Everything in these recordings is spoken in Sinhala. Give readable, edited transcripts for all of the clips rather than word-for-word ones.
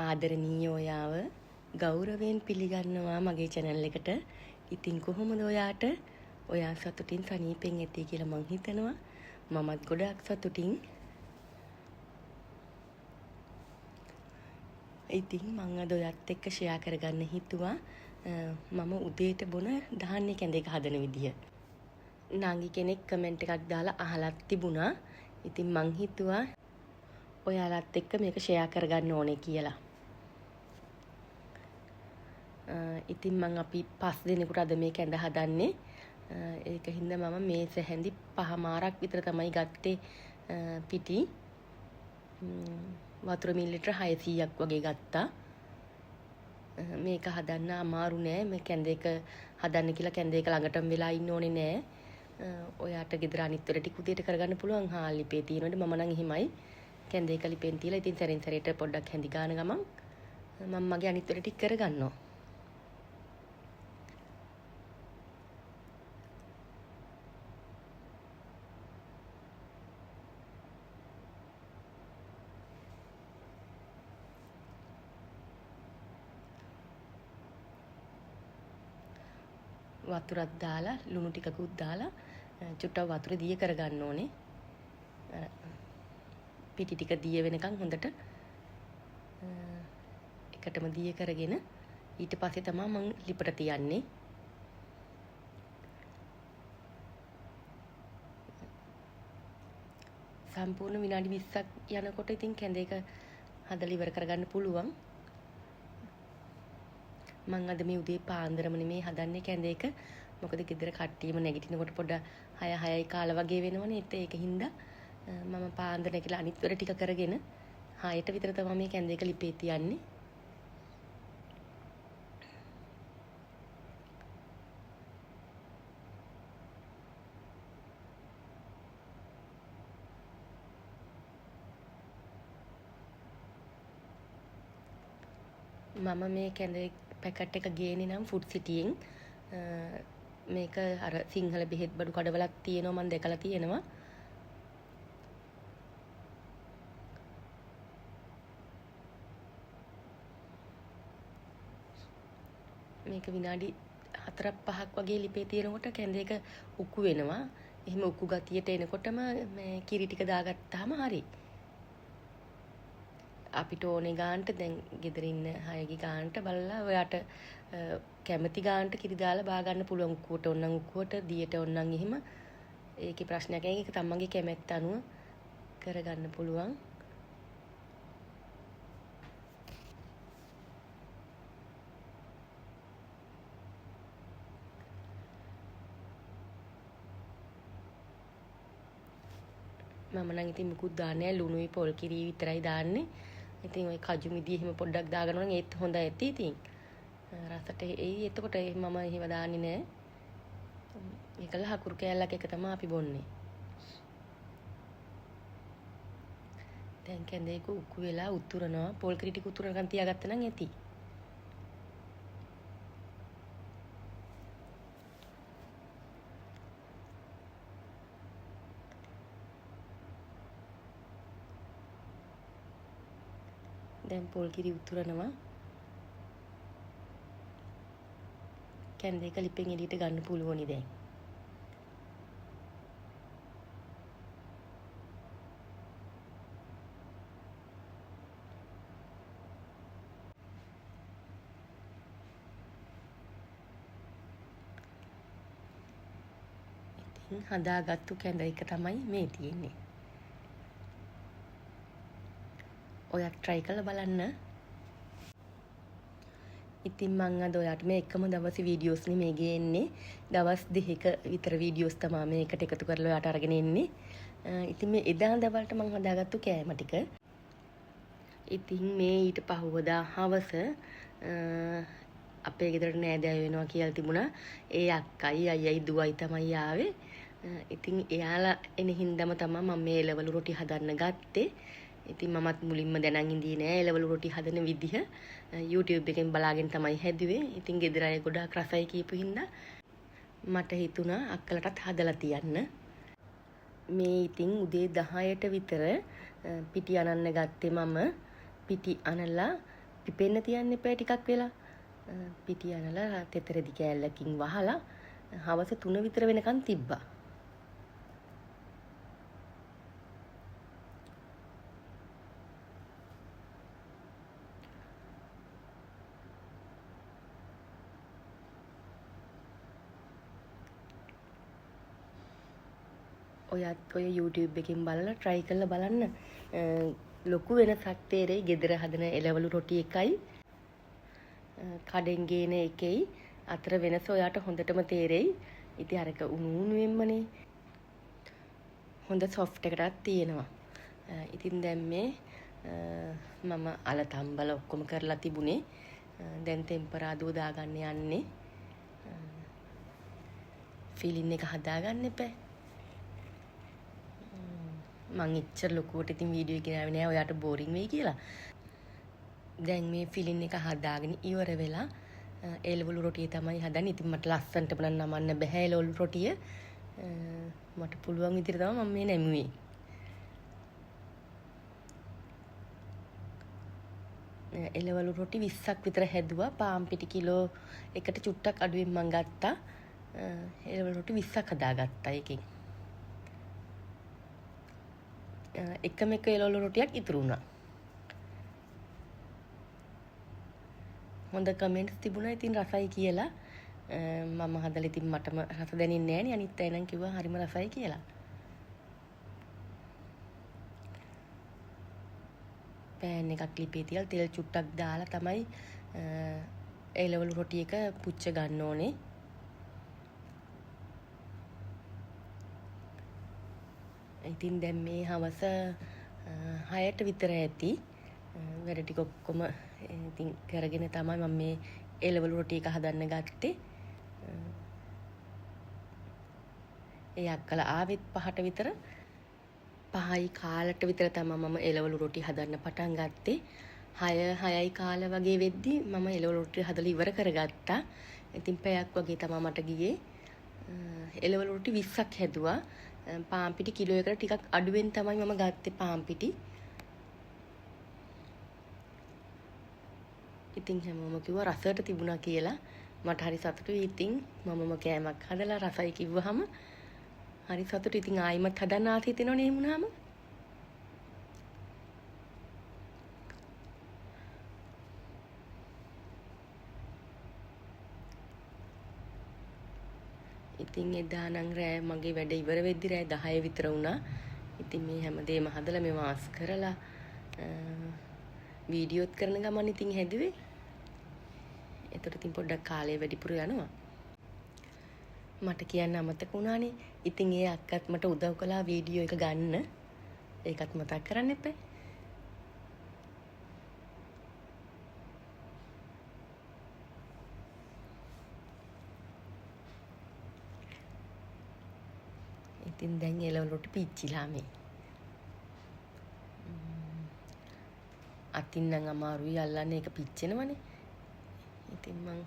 ආදරණීය ඔයාව ගෞරවයෙන් පිළිගන්නවා මගේ channel එකට. ඉතින් කොහොමද ඔයාට? ඔයා සතුටින් සනීපෙන් ඇති කියලා මං හිතනවා. මමත් ගොඩාක් සතුටින්. ඉතින් මං අද ඔයත් එක්ක share කරගන්න හිතුවා මම උදේට බොන ධාන්‍ය කැඳයක හදන විදිය. නාගි කෙනෙක් කමෙන්ට් එකක් දාලා අහලත් තිබුණා. ඉතින් මං හිතුවා ඔයාලත් එක්ක මේක share කරගන්න ඕනේ කියලා. ඉතින් මං අපි 5 දිනකට අද මේ කැඳ හදන්නේ. ඒක හින්දා මම මේ සැහැඳි 5 මාරක් විතර තමයි ගත්තේ පිටි. වතුර මිලිලිටර 600ක් වගේ ගත්තා. මේක හදන්න අමාරු නෑ. මේ කැඳේක හදන්න කියලා කැඳේක ළඟටම වෙලා ඉන්න ඕනේ නෑ. ඔයාට ගෙදර අනිත් වල ටික උදේට කරගන්න පුළුවන්. හාල් ලිපේ තියෙනවනේ මම නම් එහෙමයි. කැඳේක ලිපෙන් තියලා ඉතින් සැරින් සැරේට පොඩ්ඩක් හැඳි ගන්න ගමන් මම මගේ අනිත් වල ටික කරගන්නවා. වතුරක් දාලා ලුණු ටිකකුත් දාලා චුට්ටක් වතුර දිය කරගන්න ඕනේ. පිටි ටික දිය වෙනකන් හොඳට එකටම දිය කරගෙන ඊට පස්සේ තමයි මම ලිපට තියන්නේ. සම්පූර්ණ විනාඩි 20ක් යනකොට ඉතින් කැඳේක හදලා ඉවර කරගන්න පුළුවන්. මං අද මේ උදේ පාන්දරම නෙමේ හදන්නේ කැඳේක. මොකද ගෙදර කට්ටියම නැගිටිනකොට පොඩ 6:00යි කාලා වගේ වෙනවනේ. ඒක හින්දා මම පාන්දර නැගිටලා අනිත් වැඩ ටික කරගෙන 6ට විතර තමයි මේ කැඳේක ලිපේ තියන්නේ. මම මේ කැඳේ පැකට් එක ගේන්නේ නම් ෆුඩ් සිටියෙන්. මේක අර සිංහල බෙහෙත් බඩු කඩවලක් තියෙනවා මම දැකලා තියෙනවා. මේක විනාඩි 4-5ක් වගේ ලිපේ තියෙනකොට කැඳේක උක්කු වෙනවා. එහෙම උක්කු ගතියට එනකොටම මේ කිරි ටික දාගත්තාම හරි. අපිට ඕනේ ගානට දැන් ගෙදර ඉන්න අයගේ ගානට බලලා ඔයාට කැමති ගානට කිරි දාලා බා ගන්න පුළුවන්. උක්කුවට ඕනනම් උක්කුවට, දියට ඕනනම් එහෙම. ඒකේ ප්‍රශ්නයක් නැහැ. ඒක තමන්ගේ කැමැත්ත අනුව කරගන්න පුළුවන්. මම නම් ඉතින් මුකුත් දාන්නේ නැහැ. ලුණුයි පොල් කිරි විතරයි දාන්නේ. ඉතින් ওই කජු මිදි එහෙම පොඩ්ඩක් දාගන්නවා නම් ඒත් හොඳයි ඇති. ඉතින් රසට එයි. එතකොට මම එහෙම දාන්නේ නැහැ. ඒකල හකුරු කෑල්ලක් එක තමයි අපි බොන්නේ. දැන් කැඳේක උක්කු වෙලා උතුරනවා. පොල් කිරි ටික උතුරනකන් තියාගත්තා නම් ඇති. දැන් පොල් කිරි උතුරනවා. කැඳේක ලිපෙන් එළියට ගන්න පුළුවනි දැන්. ඉතින් හදාගත්තු කැඳ එක තමයි මේ තියෙන්නේ. ඔයත් try කරලා බලන්න. ඉතින් මං අද ඔයාට මේ එකම දවසේ වීඩියෝස් නෙමෙයි ගේන්නේ. දවස් 2ක විතර වීඩියෝස් තමයි මේකට එකතු කරලා ඔයාට අරගෙන එන්නේ. ඉතින් මේ එදා දවල්ට මං හදාගත්තු කෑම ටික. ඉතින් මේ ඊට පහුවදා හවස අපේ ගෙදරට නෑදෑයෝ වෙනවා කියලා තිබුණා. ඒ අක්කයි අයියයි දුවයි තමයි ආවේ. ඉතින් එයාලා එන හින්දාම තමයි මම මේ එළවලු රොටි හදන්න ගත්තේ. ඉතින් මමත් මුලින්ම දැනන් ඉඳී නෑ එළවලු රොටි හදන විදිහ. YouTube එකෙන් බලාගෙන තමයි හැදුවේ. ඉතින් ගෙදර අය ගොඩාක් රසයි කියපු හින්දා මට හිතුණා අක්කලටත් හදලා තියන්න. මේ ඉතින් උදේ 10ට විතර පිටි අනන්න ගත්තේ මම. පිටි අනලා පිපෙන්න තියන්න එපා ටිකක් වෙලා. පිටි අනලා තෙතරදි කෑල්ලකින් වහලා හවස 3 විතර වෙනකන් තිබ්බා. ඔයත් ඔය YouTube එකෙන් බලලා try කරලා බලන්න. ලොකු වෙනසක් තේරෙයි ගෙදර හදන එළවලු රොටි එකයි කඩෙන් ගේන එකයි අතර වෙනස ඔයාට හොඳටම තේරෙයි. ඉතින් අරක උණු උණුවෙන්මනේ හොඳ soft එකටත් තියෙනවා. ඉතින් දැන් මේ මම අල තම්බල ඔක්කොම කරලා තිබුණේ. දැන් ටෙම්පරාදුව දාගන්න යන්නේ. ෆිලින් එක හදාගන්න එපා. මං ඉච්චර ලොකුවට ඉතින් වීඩියෝ එක ගෙනාවේ නෑ ඔයාට බෝරින් වෙයි කියලා. දැන් මේ ෆිලින් එක හදාගෙන ඉවර වෙලා එළවලු රොටිය තමයි හදන්නේ. ඉතින් මට ලස්සනට නමන්න බෑ එළවලු රොටිය. මට පුළුවන් විදිහට තමයි මම මේ නැමුවේ. එළවලු රොටි 20ක් විතර හැදුවා. පාන් පිටි කිලෝ එකට චුට්ටක් අඩුවෙන් මං ගත්තා. එළවලු රොටි 20ක් හදාගත්තා එකෙන්. එකම එක එළවලු රොටියක් ඉතුරු වුණා. හොඳ කමෙන්ට්ස් තිබුණා ඉතින් රසයි කියලා. මම හදලා ඉතින් මටම රස දැනෙන්නේ නෑනේ. අනිත් අය නම් කිව්වා හරිම රසයි කියලා. පෑන් එකක් ලිපේ තියලා තෙල් චුට්ටක් දාලා තමයි එළවලු රොටි එක පුච්ච ගන්න ඕනේ. ඉතින් දැන් මේ හවස 6ට විතර ඇති. වැඩ ටික ඔක්කොම ඉතින් කරගෙන තමයි මම මේ එළවලු රොටි එක හදන්න ගත්තේ. ඒ අක්කලා ආවෙත් 5ට විතර. 5යි කාලට විතර තමයි මම එළවලු රොටි හදන්න පටන් ගත්තේ. 6යි කාල වගේ වෙද්දි මම එළවලු රොටි හදලා ඉවර කරගත්තා. ඉතින් පැයක් වගේ තමයි මට ගියේ. එළවලු රොටි 20ක් හැදුවා. පාන් පිටි කිලෝ එකකට ටිකක් අඩුවෙන් තමයි මම ගත්තේ පාන් පිටි. ඉතින් හැමෝම කිව්වා රසයට තිබුණා කියලා. මට හරි සතුටුයි. ඉතින් මමම කෑමක් හදලා රසයි කිව්වහම හරි සතුටුයි. ඉතින් ආයිමත් හදන්න ආස හිතෙනවනේ එහෙම වුණාම. ඉතින් එදා නම් රෑ මගේ වැඩ ඉවර වෙද්දි රෑ 10 විතර වුණා. ඉතින් මේ හැමදේම හදලා මේ වාස් කරලා වීඩියෝත් කරන ගමන් ඉතින් හැදුවේ. ඒතර ඉතින් පොඩ්ඩක් කාලය වැඩිපුර යනවා. මට කියන්න අමතක වුණානේ. ඉතින් ඒ අක්කත් මට උදව් කළා වීඩියෝ එක ගන්න. ඒකත් මතක් කරන්න එපා. ඉතින් දැන් එළවලු රොටි පිච්චිලා මේ. අතින් නම් අමාරුයි අල්ලන්නේ ඒක පිච්චෙනවනේ. ඉතින් මං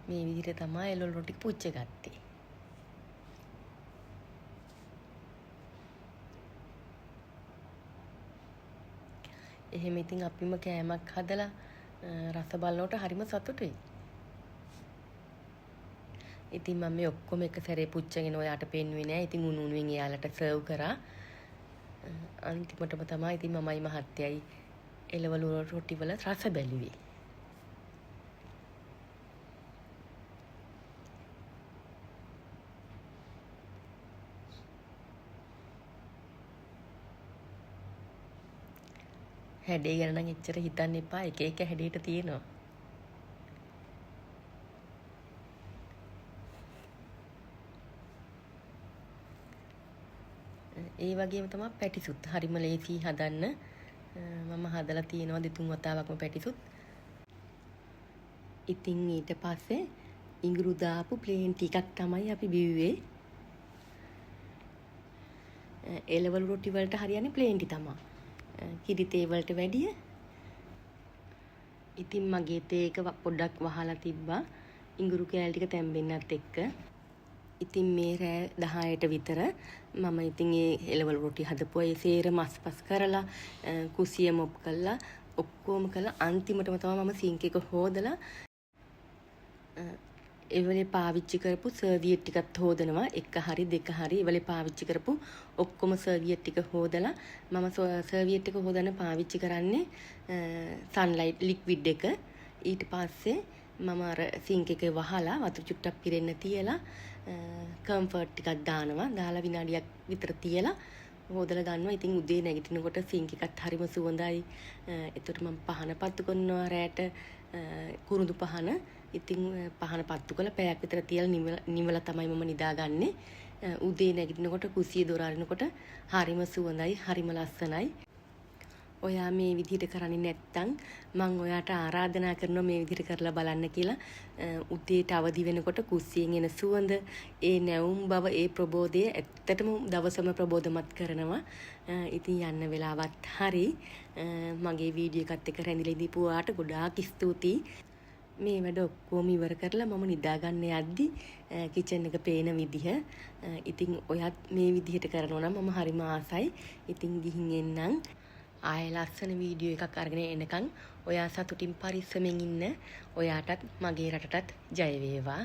මේ විදිහට තමයි එළවලු රොටි පුච්ච ගත්තේ. එහෙම ඉතින් අපිම කෑමක් හදලා රස බලනකොට හරිම සතුටුයි. ඉතින් මම මේ ඔක්කොම එක සැරේ පුච්චගෙන ඔයාට පෙන්වුවේ නෑ. ඉතින් උණු උණුවෙන් එයාලට සර්ව් කරා. අන්තිමටම තමයි ඉතින් මමයි මහත්තයයි එළවලු රොටි වල රස බැලුවේ. හැඩේ ගැන නම් එච්චර හිතන්න එපා. එක එක හැඩයට තියෙනවා. ඒ වගේම තමයි පැටිසුත් හරිම ලේසි හදන්න. මම හදලා තියෙනවා 2 වතාවක්ම පැටිසුත්. ඉතින් ඊට පස්සේ ඉඟුරු දාපු ප්ලේන් ටිකක් තමයි අපි බිව්වේ. එළවලු රොටි වලට හරියන්නේ ප්ලේන් ටි තමයි. කිරි තේ වලට වැඩිය. ඉතින් මගේ තේ එක පොඩ්ඩක් වහලා තිබ්බා. ඉඟුරු කෑලි ටික තැම්බෙන්නත් එක්ක. ඉතින් මේ රෑ 10ට විතර මම ඉතින් ඒ එළවලු රොටි හදපුවා ඒ සේරම අස්පස් කරලා කුසිය මොප් කරලා ඔක්කොම කළා අන්තිමටම තමයි මම සිංක් එක හොදලා එවලේ පාවිච්චි කරපු සර්වියට් ටිකත් හොදනවා. එක හරි දෙක හරි එවලේ පාවිච්චි කරපු ඔක්කොම සර්වියට් ටික හොදලා මම සර්වියට් එක හොදන්න පාවිච්චි කරන්නේ සන්ලයිට් ලික්විඩ් එක. ඊට පස්සේ මම අර සිංක් එකේ වහලා වතුර චුට්ටක් පිරෙන්න තියලා කම්ෆර්ට් ටිකක් දානවා. දාලා විනාඩියක් විතර තියලා හොදලා ගන්නවා. ඉතින් උදේ නැගිටිනකොට සිංක් එකත් හරිම සුවඳයි. ඒතකොට මම පහන පත්තු කරනවා රැට කුරුඳු පහන. ඉතින් පහන පත්තු කරලා පැයක් විතර තියලා නිවලා තමයි මම නිදාගන්නේ. උදේ නැගිටිනකොට කුසිය දොර අරිනකොට හරිම සුවඳයි, හරිම ලස්සනයි. ඔයා මේ විදිහට කරන්නේ නැත්නම් මම ඔයාට ආරාධනා කරනවා මේ විදිහට කරලා බලන්න කියලා. උදේට අවදි වෙනකොට කුස්සියෙන් එන සුවඳ, ඒ නැවුම් බව, ඒ ප්‍රබෝධය ඇත්තටම දවසම ප්‍රබෝධමත් කරනවා. ඉතින් යන්න වෙලාවත් හරි මගේ වීඩියෝ එකත් එක්ක රැඳිලා ඉඳපු ඔයාට ගොඩාක් ස්තුතියි. මේ වැඩ ඔක්කොම ඉවර කරලා මම නිදාගන්න යද්දි කිචන් එක පේන විදිහ. ඉතින් ඔයත් මේ විදිහට කරනවා නම් මම හරිම ආසයි. ඉතින් ගිහින් එන්නම්. ආයෙ ලස්සන වීඩියෝ එකක් අරගෙන එනකන් ඔයා සතුටින් පරිස්සමෙන් ඉන්න. ඔයාටත් මගේ රටටත් ජය වේවා.